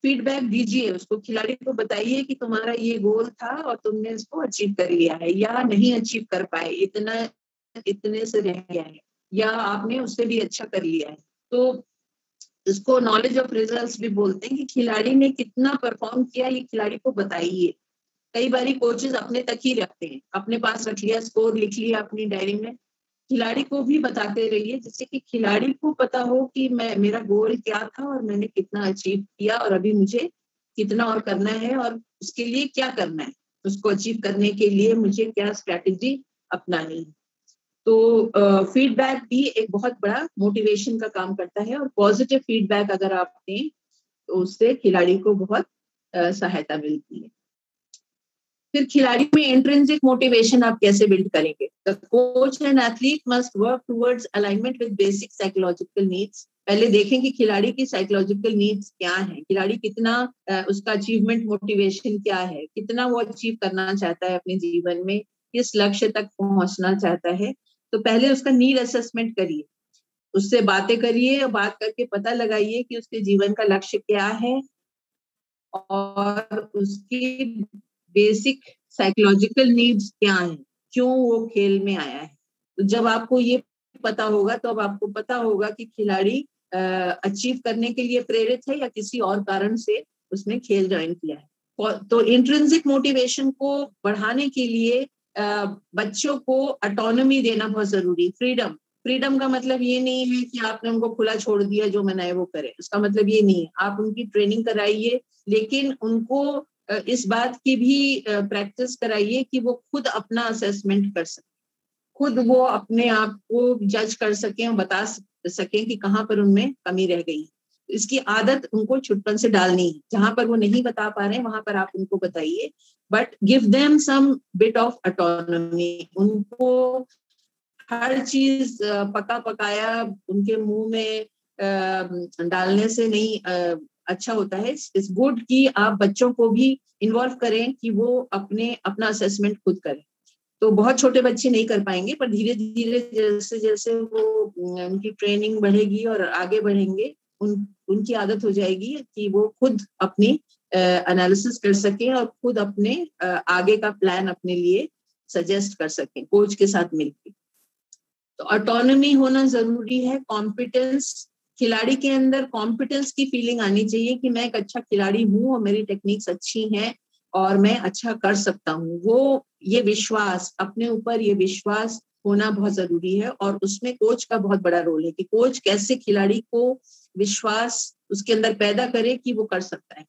फीडबैक दीजिए उसको, खिलाड़ी को बताइए कि तुम्हारा ये गोल था और तुमने इसको अचीव कर लिया है या नहीं अचीव कर पाए, इतने से रह गया है या आपने उससे भी अच्छा कर लिया है। तो इसको नॉलेज ऑफ रिजल्ट्स भी बोलते हैं कि खिलाड़ी ने कितना परफॉर्म किया ये खिलाड़ी को बताइए। कई बारी कोचेस अपने तक ही रखते हैं, अपने पास रख लिया, स्कोर लिख लिया अपनी डायरी में। खिलाड़ी को भी बताते रहिए जिससे कि खिलाड़ी को पता हो कि मेरा गोल क्या था और मैंने कितना अचीव किया और अभी मुझे कितना और करना है और उसके लिए क्या करना है, उसको अचीव करने के लिए मुझे क्या स्ट्रैटेजी अपनानी है। तो फीडबैक भी एक बहुत बड़ा मोटिवेशन का काम करता है, और पॉजिटिव फीडबैक अगर आप दें तो उससे खिलाड़ी को बहुत सहायता मिलती है। फिर खिलाड़ी में इंट्रिंसिक मोटिवेशन आप कैसे बिल्ड करेंगे? The coach and athlete must work towards alignment with basic psychological needs. पहले देखें कि खिलाड़ी की साइकोलॉजिकल नीड्स क्या है, खिलाड़ी कितना उसका अचीवमेंट मोटिवेशन क्या है, कितना वो अचीव करना चाहता है अपने जीवन में, किस लक्ष्य तक पहुंचना चाहता है। तो पहले उसका नीड असेसमेंट करिए, उससे बातें करिए और बात करके पता लगाइए कि उसके जीवन का लक्ष्य क्या है और उसकी बेसिक साइकोलॉजिकल नीड्स क्या हैं, क्यों वो खेल में आया है। तो जब आपको ये पता होगा तो अब आपको पता होगा कि खिलाड़ी अचीव करने के लिए प्रेरित है या किसी और कारण से उसने खेल ज्वाइन किया है। तो इंट्रिंसिक मोटिवेशन को बढ़ाने के लिए बच्चों को ऑटोनॉमी देना बहुत जरूरी। फ्रीडम का मतलब ये नहीं है कि आपने उनको खुला छोड़ दिया, जो मन आए वो करे, उसका मतलब ये नहीं है। आप उनकी ट्रेनिंग कराइए, लेकिन उनको इस बात की भी प्रैक्टिस कराइए कि वो खुद अपना असेसमेंट कर सके, खुद वो अपने आप को जज कर सकें और बता सकें कि कहाँ पर उनमें कमी रह गई। इसकी आदत उनको छुटपन से डालनी है। जहां पर वो नहीं बता पा रहे हैं वहां पर आप उनको बताइए, but give them some bit of autonomy. उनको हर चीज पका पकाया उनके मुंह में डालने से नहीं अच्छा होता है। इट्स गुड कि आप बच्चों को भी इन्वॉल्व करें कि वो अपना असेसमेंट खुद करें। तो बहुत छोटे बच्चे नहीं कर पाएंगे, पर धीरे धीरे जैसे जैसे वो उनकी ट्रेनिंग बढ़ेगी और आगे बढ़ेंगे, उनकी आदत हो जाएगी कि वो खुद अपनी एनालिसिस कर सकें और खुद अपने आगे का प्लान अपने लिए सजेस्ट कर सकें कोच के साथ मिलकर। तो ऑटोनॉमी होना जरूरी है। कॉम्पिटेंस, खिलाड़ी के अंदर कॉम्पिटेंस की फीलिंग आनी चाहिए कि मैं एक अच्छा खिलाड़ी हूँ और मेरी टेक्निक्स अच्छी हैं और मैं अच्छा कर सकता हूँ। वो ये विश्वास, अपने ऊपर ये विश्वास होना बहुत जरूरी है, और उसमें कोच का बहुत बड़ा रोल है कि कोच कैसे खिलाड़ी को विश्वास उसके अंदर पैदा करे कि वो कर सकता है।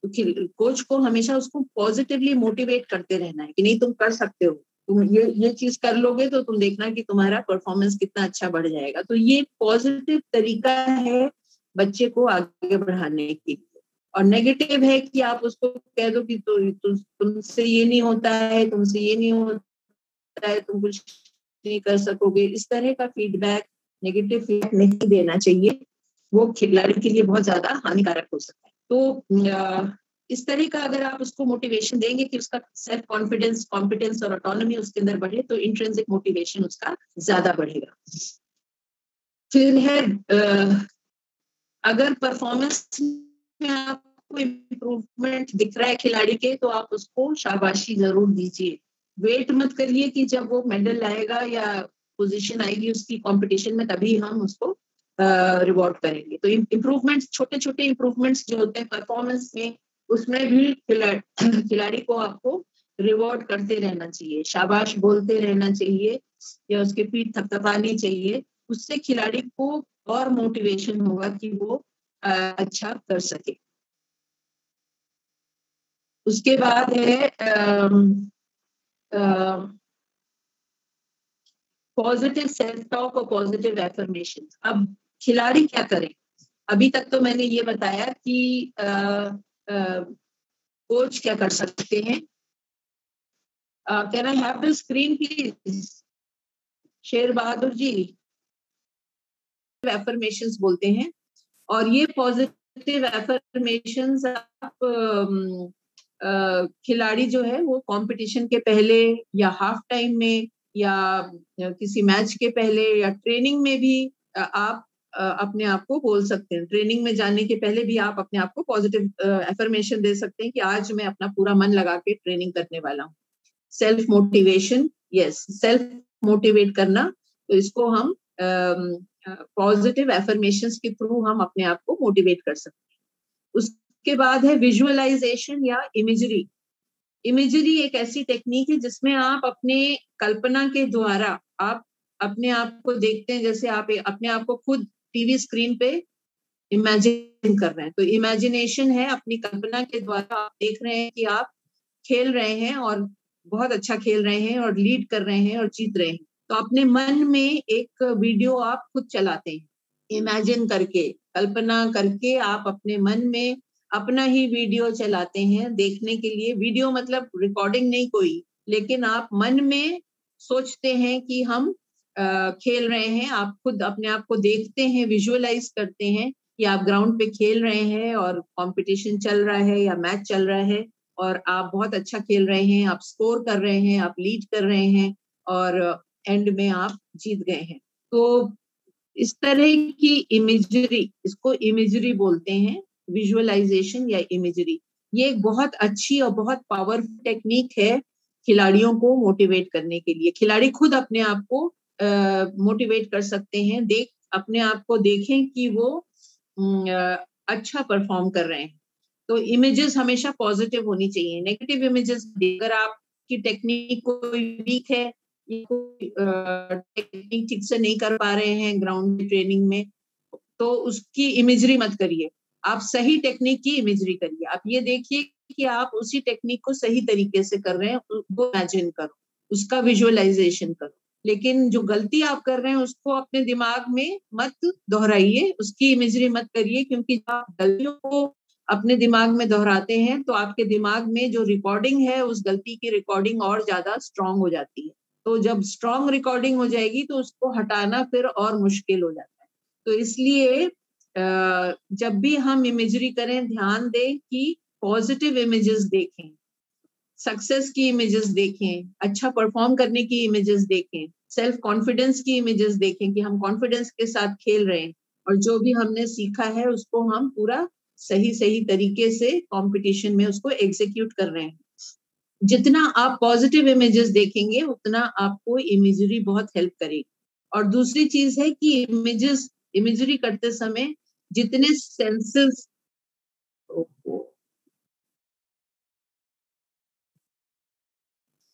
तो कोच को हमेशा उसको पॉजिटिवली मोटिवेट करते रहना है कि नहीं, तुम कर सकते हो, तुम ये चीज कर लोगे तो तुम देखना कि तुम्हारा परफॉर्मेंस कितना अच्छा बढ़ जाएगा। तो ये पॉजिटिव तरीका है बच्चे को आगे बढ़ाने के लिए। और नेगेटिव है कि आप उसको कह दो कि तुमसे ये नहीं होता है, तुमसे ये नहीं होता है, तुम कुछ नहीं कर सकोगे। इस तरह का फीडबैक, नेगेटिव फीडबैक नहीं देना चाहिए, वो खिलाड़ी के लिए बहुत ज्यादा हानिकारक हो सकता है। तो इस तरह का अगर आप उसको मोटिवेशन देंगे कि उसका सेल्फ कॉन्फिडेंस, कॉम्पिटेंस और ऑटोनॉमी उसके अंदर बढ़े, तो इंट्रिंसिक मोटिवेशन उसका ज्यादा बढ़ेगा। फिर है अगर परफॉर्मेंस में आपको इम्प्रूवमेंट दिख रहा है खिलाड़ी के, तो आप उसको शाबाशी जरूर दीजिए। वेट मत करिए कि जब वो मेडल लाएगा या पोजीशन आएगी उसकी कंपटीशन में तभी हम उसको रिवॉर्ड करेंगे। तो इम्प्रूवमेंट्स, छोटे छोटे इम्प्रूवमेंट्स जो होते हैं परफॉर्मेंस में, उसमें भी खिलाड़ी को आपको रिवॉर्ड करते रहना चाहिए, शाबाश बोलते रहना चाहिए या उसके पीठ थपथपानी चाहिए। उससे खिलाड़ी को और मोटिवेशन होगा कि वो अच्छा कर सके। उसके बाद है पॉजिटिव सेल्फ टॉक और पॉजिटिव एफर्मेशन। अब खिलाड़ी क्या करें? अभी तक तो मैंने ये बताया कि कोच क्या कर सकते हैं। Can I have the screen please? Sher Bahadur ji, affirmations बोलते हैं, और ये पॉजिटिव एफर्मेशंस आप खिलाड़ी जो है वो कंपटीशन के पहले या हाफ टाइम में या किसी मैच के पहले या ट्रेनिंग में भी आप अपने आप को बोल सकते हैं। ट्रेनिंग में जाने के पहले भी आप अपने आप को पॉजिटिव एफर्मेशन दे सकते हैं कि आज मैं अपना पूरा मन लगा के ट्रेनिंग करने वाला हूँ। Self motivation, yes, self motivate करना, तो इसको हम पॉजिटिव एफर्मेशंस के थ्रू हम अपने आप को मोटिवेट कर सकते हैं। उसके बाद है विजुअलाइजेशन या इमेजरी। इमेजरी एक ऐसी टेक्निक है जिसमें आप अपने कल्पना के द्वारा आप अपने आप को देखते हैं, जैसे आप अपने आप को खुद टीवी स्क्रीन पे इमेजिन कर रहे हैं। तो इमेजिनेशन है, अपनी कल्पना के द्वारा आप देख रहे हैं कि आप खेल रहे हैं और बहुत अच्छा खेल रहे हैं और लीड कर रहे हैं और जीत रहे हैं। तो अपने मन में एक वीडियो आप खुद चलाते हैं, इमेजिन करके, कल्पना करके आप अपने मन में अपना ही वीडियो चलाते हैं देखने के लिए। वीडियो मतलब रिकॉर्डिंग नहीं कोई, लेकिन आप मन में सोचते हैं कि हम खेल रहे हैं, आप खुद अपने आप को देखते हैं, विजुअलाइज करते हैं कि आप ग्राउंड पे खेल रहे हैं और कंपटीशन चल रहा है या मैच चल रहा है और आप बहुत अच्छा खेल रहे हैं, आप स्कोर कर रहे हैं, आप लीड कर रहे हैं और एंड में आप जीत गए हैं। तो इस तरह की इमेजरी, इसको इमेजरी बोलते हैं, विजुअलाइजेशन या इमेजरी। ये एक बहुत अच्छी और बहुत पावरफुल टेक्निक है खिलाड़ियों को मोटिवेट करने के लिए। खिलाड़ी खुद अपने आप को मोटिवेट कर सकते हैं, अपने आप को देखें कि वो अच्छा परफॉर्म कर रहे हैं। तो इमेजेस हमेशा पॉजिटिव होनी चाहिए। नेगेटिव इमेजेस, अगर आपकी टेक्निक कोई वीक है, टेक्निक ठीक से नहीं कर पा रहे हैं ग्राउंड ट्रेनिंग में, तो उसकी इमेजरी मत करिए, आप सही टेक्निक की इमेजरी करिए। आप ये देखिए कि आप उसी टेक्निक को सही तरीके से कर रहे हैं, वो इमेजिन करो, उसका विजुअलाइजेशन करो। लेकिन जो गलती आप कर रहे हैं उसको अपने दिमाग में मत दोहराइए, उसकी इमेजरी मत करिए, क्योंकि आप गलतियों को अपने दिमाग में दोहराते हैं तो आपके दिमाग में जो रिकॉर्डिंग है उस गलती की रिकॉर्डिंग और ज्यादा स्ट्रांग हो जाती है। तो जब स्ट्रांग रिकॉर्डिंग हो जाएगी तो उसको हटाना फिर और मुश्किल हो जाता है। तो इसलिए जब भी हम इमेजरी करें, ध्यान दें कि पॉजिटिव इमेजेस देखें, सक्सेस की इमेजेस देखें, अच्छा परफॉर्म करने की इमेजेस देखें, सेल्फ कॉन्फिडेंस की इमेजेस देखें कि हम कॉन्फिडेंस के साथ खेल रहे हैं और जो भी हमने सीखा है उसको हम पूरा सही तरीके से कंपटीशन में उसको एग्जीक्यूट कर रहे हैं। जितना आप पॉजिटिव इमेजेस देखेंगे उतना आपको इमेजरी बहुत हेल्प करेगी। और दूसरी चीज है कि इमेजरी करते समय जितने सेंसेस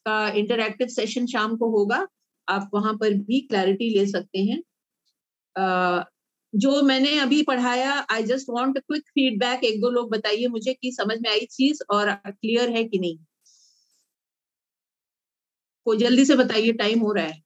का इंटरैक्टिव सेशन शाम को होगा, आप वहां पर भी क्लैरिटी ले सकते हैं। जो मैंने अभी पढ़ाया, I just want quick feedback. एक दो लोग बताइए मुझे कि समझ में आई चीज और क्लियर है कि नहीं। कोई जल्दी से बताइए, टाइम हो रहा है।